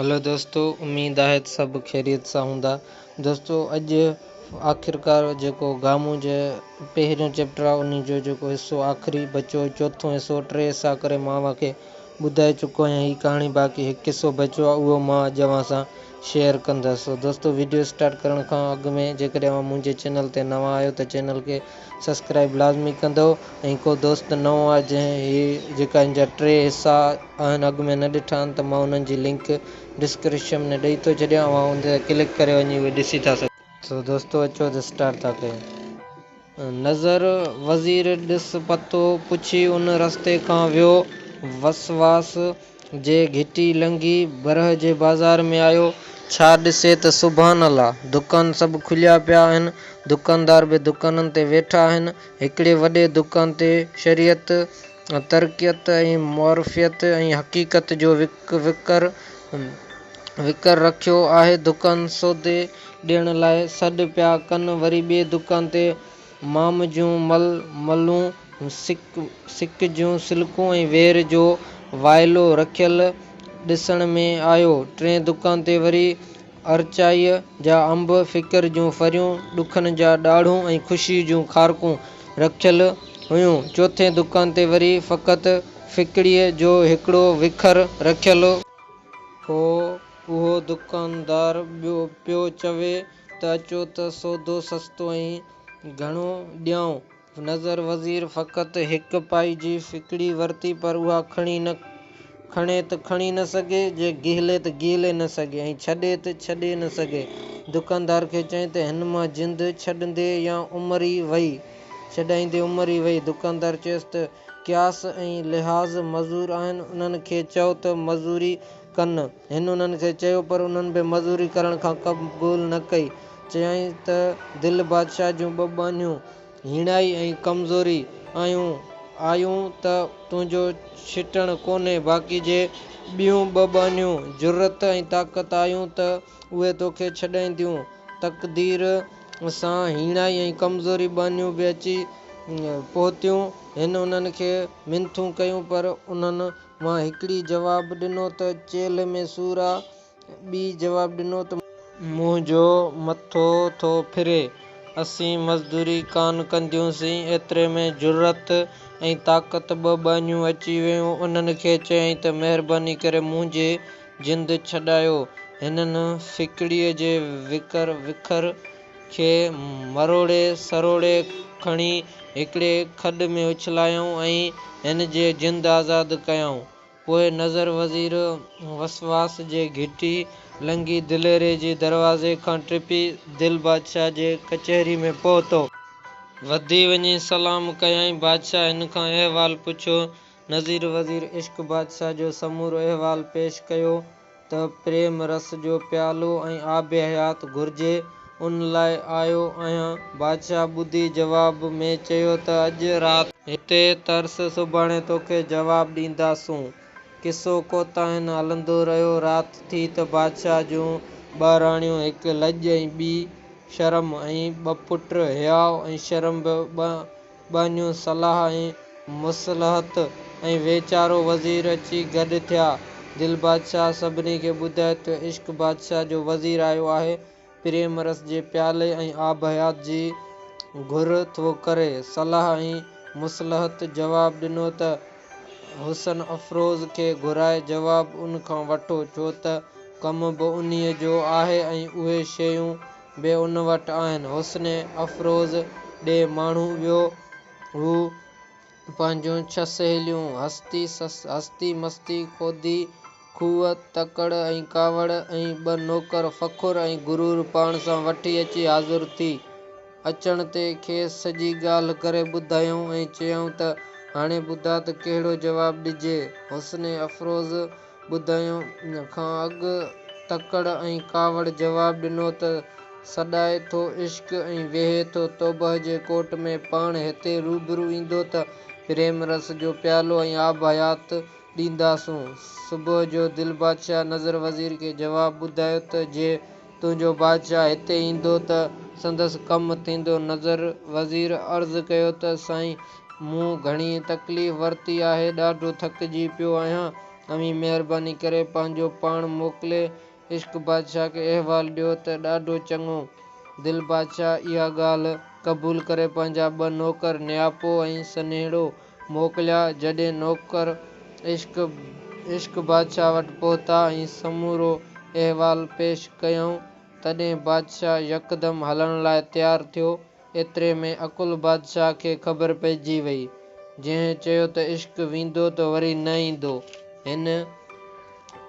Hello दोस्तों, उम्मीद है सब खैरियत सां हूंदा। दोस्तों अॼु आख़िरकार जेको गामू जे पहिरियों चैप्टर आहे उन जो जेको हिसो आख़िरी बचो, चोथों हिसो 3 हिसा करे मां तव्हांखे ॿुधाए चुको आहियां। ही कहाणी बाक़ी हिकु हिसो बचो आहे, उहो मां अॼु अव्हां सां शेयर कंदुसि। दोस्तों वीडियो स्टार्ट करण खां अॻु में जेकॾहिं अव्हां मुंहिंजे चैनल ते नवां आहियो त चैनल खे सब्सक्राइब लाज़मी कंदो, ऐं को दोस्त नओं आहे जंहिं ही जेका इन जा 3 हिसा आहिनि अॻु में न ॾिठा आहिनि त मां उन्हनि जी लिंक डिस्क्रिप्शन में ॾेई थो छॾियां, उन ते क्लिक करे वञी उहे ॾिसी था सघो। तो दोस्तों अचो त स्टार्ट था कयूं। नज़र वज़ीर ॾिस पतो पुछी उन रस्ते खां वियो, वसवास जे घिटी लंघी बरह जे बाज़ार में आयो। छा ॾिसे त सुभान अल्लाह, दुकान सभु खुलिया पिया आहिनि, दुकानदार बि दुकाननि ते वेठा आहिनि। हिकिड़े वॾे दुकान ते शरीयत, तरक़ियत ऐं मौरफ़ियत ऐं हक़ीक़त जो विकर रखियो आहे। दुकान सौदे ॾियण लाइ सॾु पिया कनि। वरी ॿिए दुकान ते माम जूं मलूं, सिक जूं सिल्कूं ऐं वेर जो वाइलो रखियल ॾिसण में आयो। 3 दुकान ते वरी अरचाईअ जा अंब, फ़िकर जूं फरियूं, ॾुखनि जा ॾाढ़ूं ऐं ख़ुशी जूं खारकूं रखियल हुयूं। 4थें दुकान ते वरी फ़क़ति फ़िकिड़ीअ जो हिकिड़ो विखर रखियल हो। उहो दुकानदार पियो चवे त अचो त सौदो सस्तो ऐं घणो ॾियूं। नज़र वज़ीर फ़क़ति हिक पाई जी फ़िकिड़ी वरिती, पर उहा खणे त खणी न सघे, जे गिहले त गिहले न सघे, ऐं छॾे त छॾे न सघे। दुकानदार खे चई त हिन मां जिंद छॾंदे या उमिरि ई वई। दुकानदार चयुसि त क़ियास ऐं लिहाज़ मज़ूर आहिनि, उन्हनि खे चओ त मज़ूरी कनि। हिन उन्हनि खे चयो, पर उन्हनि बि मज़ूरी करण खां क़बूल न कई। चयाईं त दिल बादशाह जूं 2 बानियूं, हीणाई ऐं कमज़ोरी आयूं त तुंहिंजो छिटण कोन्हे, बाक़ी जे ॿियूं 2 बानियूं, जुर्रत ऐं ताक़त आयूं त उहे तोखे छॾाईंदियूं। तक़दीर सां हीणाई ऐं कमज़ोरी बानियूं बि अची पहुतियूं। हिन उन्हनि खे मिनथूं कयूं, पर उन्हनि मां हिकिड़ी जवाबु ॾिनो त चेल्हि में सूरु आहे। ॿी जवाबु ॾिनो त मुंहिंजो मथो थो फिरे, असीं मज़दूरी कान कंदियूंसीं। एतिरे में जुर्रत ऐं ताक़त 2 बानियूं अची वियूं। उन्हनि खे चयाईं त महिरबानी करे मुंहिंजे जिंद छॾायो। हिननि फ़िकिड़ीअ जे विखर खे मरोड़े सरोड़े खणी हिकिड़े खॾ में उछलायऊं ऐं हिन जे जिंद आज़ादु कयऊं। पोइ नज़र वज़ीर वसवास जे घिटी लंघी दिलेरे जे दरवाज़े खां टिपी दिल बादशाह जे कचहरी में पहुतो। वधी वञी सलाम कयईं। बादशाह हिन खां अहिवाल पुछियो। नज़ीर वज़ीर इश्क बादशाह जो समूरो अहिवाल पेश कयो त प्रेम रस जो प्यालो ऐं आब हयात घुरिजे, उन लाइ आयो आहियां। बादशाह ॿुधी जवाब में चयो त अॼु राति हिते तरस, सुभाणे तोखे जवाब ॾींदासूं। किसो कोताहिन हलंदो रहियो। राति थी त बादशाह जूं 2 राणियूं, हिकु लॼ ऐं ॿी शर्म, ऐं 2 पुट हयाव ऐं शर्म, 2 बानियूं सलाह ऐं मुसलहत, ऐं वेचारो वज़ीर अची गॾु थिया। दिल बादशाह सभिनी खे ॿुधाए त इश्क बादशाह जो वज़ीर आयो आहे, प्रेम रस जे प्याले ऐं आब हयात जी घुर थो करे। सलाह ऐं मुसलहत जवाबु ॾिनो त हुसन अफ़रोज़ खे घुराए जवाब उन खां वठो, छो त कमु बि उन्हीअ जो आहे ऐं उहे शयूं बि उन वटि आहिनि। हुस्न अफ़रोज़ ॾे माण्हू वियो। हू पंहिंजूं 6 सहेलियूं, हस्ती मस्ती, खोदी, खूह, तकड़ ऐं कावड़, ऐं 2 नौकर फ़खुर ऐं गुरूर पाण सां वठी अची हाज़ुर थी। अचण ते खेसि सॼी ॻाल्हि करे ॿुधायूं ऐं चयूं त हाणे ॿुधा त कहिड़ो जवाबु ॾिजे। हुस्न अफ़रोज़ ॿुधाइण खां अॻु तकड़ ऐं कावड़ जवाबु ॾिनो त सॾाए थो इश्क ऐं वेहे थो तौबह जे कोट में, पाण हिते रूबरू ईंदो त प्रेम रस जो प्यालो ऐं आब हयात ॾींदासूं। सुबुह जो दिल बादशाह नज़र वज़ीर खे जवाबु ॿुधायो त जे तुंहिंजो बादशाह हिते ईंदो त संदसि कमु थींदो। नज़र वज़ीर अर्ज़ु कयो त साईं, मूं घणी तकलीफ़ वरिती आहे, ॾाढो थकिजी पियो आहियां। अमी महिरबानी करे पंहिंजो पाण मोकिले इश्क बादशाह खे अहवाल ॾियो त ॾाढो चङो। दिल बादशाह इहा ॻाल्हि क़बूल करे पंहिंजा 2 नौकर नियापो ऐं सन्हेड़ो मोकिलिया। जॾहिं नौकर इश्क बादशाह वटि पहुता ऐं समूरो अहवाल पेश कयऊं तॾहिं बादशाह यकदम हलण लाइ तयारु थियो। एतिरे में अकुल बादशाह खे ख़बर पइजी वई, जंहिं चयो त इश्क वेंदो त वरी न ईंदो। हिन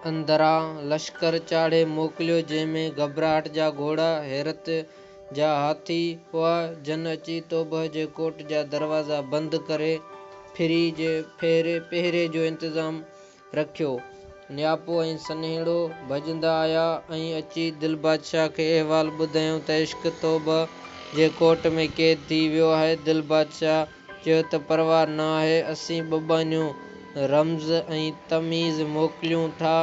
अंदरां लश्कर चाढ़े मोकिलियो, जंहिंमें घबराहट जा घोड़ा, हैरत जा हाथी हुआ। जन अची तौबह जे कोट जा दरवाज़ा बंदि करे पहिरे जो इंतज़ाम रखियो। नियापो ऐं सन्हेड़ो भॼंदा आया ऐं अची दिल बादशाह खे अहवाल ॿुधायूं त इश्क तौबह जे कोट में क़ैद थी वियो आहे। दिल बादशाह चयो त परवाह न आहे, असीं बबानियूं रम्ज़ ऐं तमीज़ मोकिलियूं था,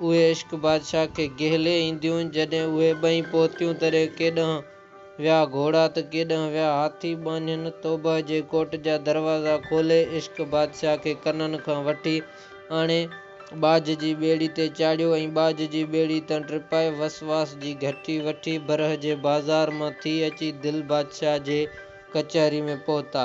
उहे इश्क बादशाह खे गिहले ईंदियूं। जॾहिं उहे ॿई पहुतियूं तॾहिं केॾांहुं विया घोड़ा त केॾांहुं विया हाथी। ॿानियुनि तौबह जे कोट जा दरवाज़ा खोले इश्क बादशाह खे कननि खां वठी आणे बाज जी ॿेड़ी ते चाढ़ियो ऐं बाज जी ॿेड़ी तां टिपाए वसवास जी घटी वठी बरह जे बाज़ार मां थी अची दिल बादशाह जे कचहरी में पहुता।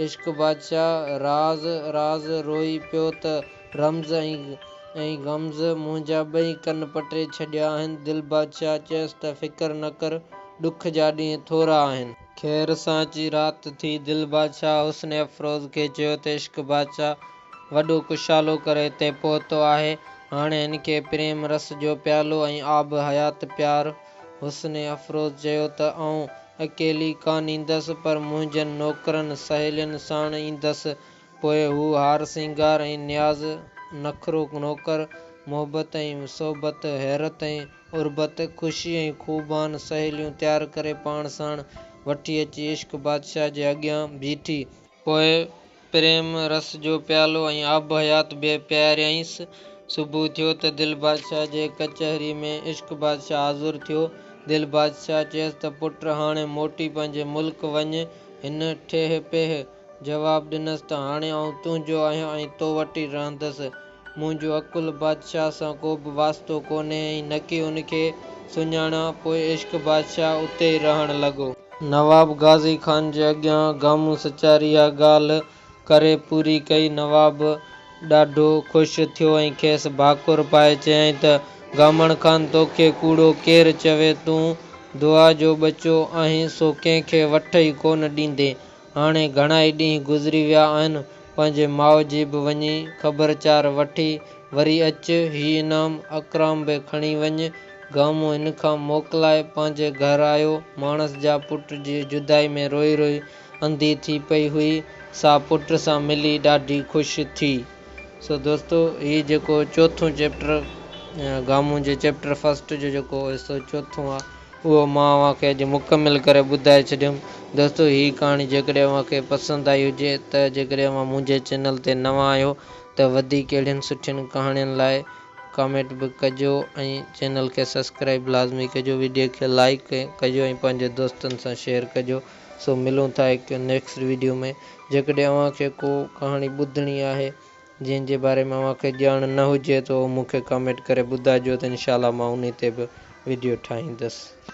इश्क बादशाह राज़ रोई पियो त रम्ज़ ऐं गम्ज़ मुंहिंजा ॿई कन पटे छॾिया आहिनि। दिल बादशाह चयसि त फ़िकर न कर, ॾुख जा ॾींहं थोरा आहिनि। ख़ैर सां अची राति थी। दिल बादशाह हुस्न अफ़रोज़ खे चयो त इश्क बादशाह वॾो कुशालो करे हिते पहुतो आहे, हाणे हिन खे प्रेम रस जो प्यालो ऐं आब हयात प्यार। हुस्न अफ़रोज़ चयो त आउं अकेली कान ईंदसि, पर मुंहिंजनि नौकरनि सहेलियुनि साण ईंदसि। पोइ हू हार सिंगार ऐं न्याज़ नखरो नौकर, मोहबत ऐं सोबत, हैरत ऐं उर्बत, ख़ुशी ऐं खूबान सहेलियूं तयारु करे पाण साण वठी अची इश्क बादशाह जे अॻियां बीठी। पोइ प्रेम रस जो प्यालो ऐं आब हयात बि पियारियईंसि। सुबुह थियो त दिल बादशाह जे कचहरी में इश्क बादशाह हाज़ुर थियो। दिल बादशाह चयसि त पुट हाणे मोटी पंहिंजे मुल्क वञ। हिन ठेह पेह जवाबु ॾिनसि त हाणे आउं तुंहिंजो आहियां ऐं तो वटि ई रहंदसि। मुंहिंजो अकुल बादशाह सां को बि वास्तो कोन्हे ऐं न की उन खे सुञाणां। पोइ इश्क बादशाह उते ई रहण लॻो। नवाब गाज़ी ख़ान जे अॻियां गामू सचार इहा ॻाल्हि करे पूरी कई। नवाब ॾाढो ख़ुशि थियो ऐं खेसि भाकुर पाए चयईं त गामण ख़ान, तोखे कूड़ो केरु चवे? तूं दुआ जो ॿचो आहीं, सो कंहिंखे वठ ई कोन ॾींदे। हाणे घणाई ॾींहं गुज़री विया आहिनि, पंहिंजे माउ जी बि वञी ख़बरचार वठी वरी अचु। हीउ इनाम अकराम बि खणी वञु। गामू हिन खां मोकिलाए पंहिंजे घर आयो। माणस जा पुट जी जुदाई में रोई रोई अंधी थी पई हुई, सा पुट सां मिली ॾाढी ख़ुशि थी। सो दोस्तो, हीउ जेको चोथों चैप्टर गामू जे चैप्टर फस्ट जो जेको हिसो चोथों आहे, उहो मां अव्हांखे अॼु मुकमिल करे ॿुधाए छॾियुमि। दोस्तो, हीअ कहाणी जेकॾहिं अव्हांखे पसंदि आई हुजे त जेकॾहिं अव्हां मुंहिंजे चैनल ते नवां आहियो त वधीक अहिड़ियुनि सुठियुनि कहाणियुनि लाइ कमेंट बि कजो ऐं चैनल खे सब्सक्राइब लाज़मी कजो, वीडियो खे लाइक कजो ऐं पंहिंजे दोस्तनि सां शेयर कजो। सो मिलूं था हिकु नेक्स्ट वीडियो में। जेकॾहिं अव्हांखे को कहाणी ॿुधणी आहे जंहिंजे बारे में अव्हांखे ॼाण न हुजे त उहो मूंखे कमेंट करे ॿुधाइजो, त इनशाला मां उन ते बि वीडियो ठाहींदुसि।